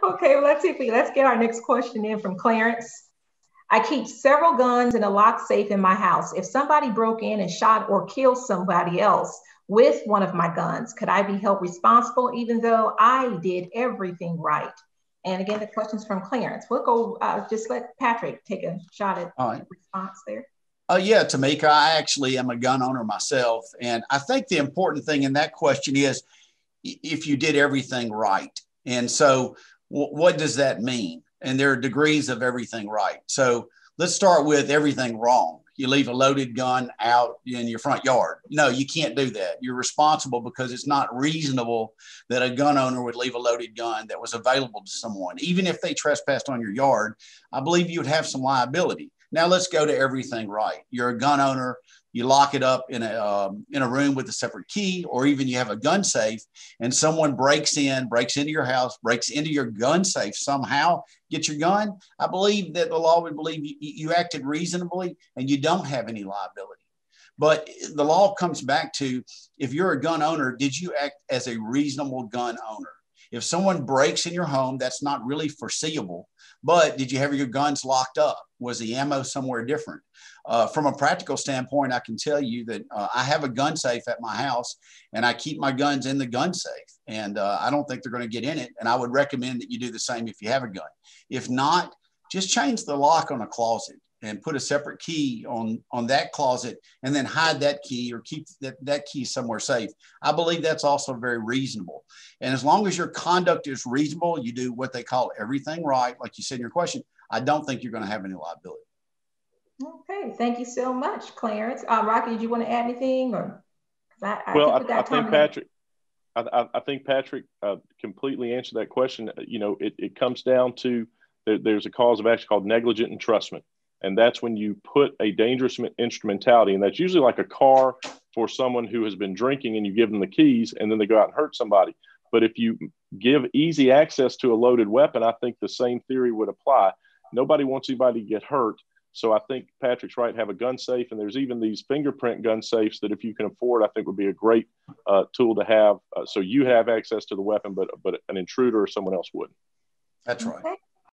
Okay, well, let's get our next question in from Clarence. I keep several guns in a locked safe in my house. If somebody broke in and shot or killed somebody else with one of my guns, could I be held responsible even though I did everything right? And again, the question's from Clarence. We'll go, just let Patrick take a shot at the response there. Yeah, Tamika, I actually am a gun owner myself. And I think the important thing in that question is if you did everything right. And so what does that mean? And there are degrees of everything right. So let's start with everything wrong. You leave a loaded gun out in your front yard. No, you can't do that. You're responsible because it's not reasonable that a gun owner would leave a loaded gun that was available to someone. Even if they trespassed on your yard, I believe you would have some liability. Now let's go to everything right. You're a gun owner. You lock it up in a room with a separate key, or even you have a gun safe and someone breaks into your house, breaks into your gun safe somehow, get your gun. I believe that the law would believe you acted reasonably and you don't have any liability. But the law comes back to, if you're a gun owner, did you act as a reasonable gun owner? If someone breaks in your home, that's not really foreseeable. But did you have your guns locked up? Was the ammo somewhere different? From a practical standpoint, I can tell you that I have a gun safe at my house and I keep my guns in the gun safe. And I don't think they're going to get in it. And I would recommend that you do the same if you have a gun. If not, just change the lock on a closet and put a separate key on that closet and then hide that key or keep that key somewhere safe. I believe that's also very reasonable. And as long as your conduct is reasonable, you do what they call everything right, like you said in your question, I don't think you're going to have any liability. Okay, thank you so much, Clarence. Rocky, did you want to add anything? Or I think Patrick, I think Patrick completely answered that question. You know, it comes down to there's a cause of action called negligent entrustment. And that's when you put a dangerous instrumentality, and that's usually like a car for someone who has been drinking and you give them the keys and then they go out and hurt somebody. But if you give easy access to a loaded weapon, I think the same theory would apply. Nobody wants anybody to get hurt. So I think Patrick's right, have a gun safe. And there's even these fingerprint gun safes that if you can afford, I think would be a great tool to have. So you have access to the weapon, but an intruder or someone else wouldn't. That's right. Okay.